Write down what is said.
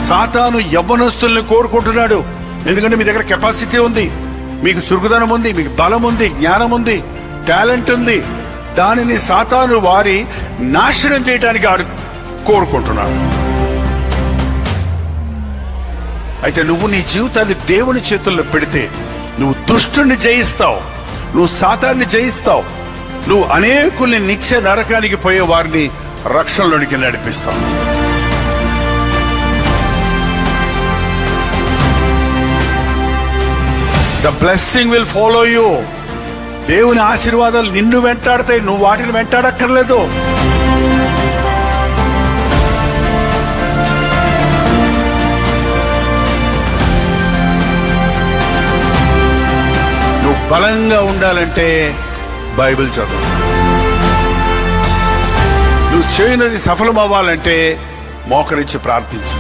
సాతాను యవ్వనస్తుల్ని కోరుకుంటున్నాడు. ఎందుకంటే మీ దగ్గర కెపాసిటీ ఉంది, మీకు చురుకుదనం ఉంది, మీకు బలం ఉంది, జ్ఞానం ఉంది, టాలెంట్ ఉంది. దానిని సాతాను వారి నాశనం చేయడానికి కోరుకుంటున్నాడు. అయితే నువ్వు నీ జీవితాన్ని దేవుని చేతుల్లో పెడితే నువ్వు దుష్టుని జయిస్తావు, నువ్వు సాతాన్ని జయిస్తావు, నువ్వు అనేకుల్ని నిత్య నరకానికి పోయే వారిని రక్షణలోనికి నడిపిస్తావు. The blessing will follow you. దేవుని ఆశీర్వాదాలు నిన్ను వెంటాడతాయి, నువ్వు వాటిని వెంటాడక్కర్లేదు. నువ్వు బలంగా ఉండాలంటే బైబిల్ చదువు. నువ్వు చేయనది సఫలం అవ్వాలంటే మోకరించి ప్రార్థించు.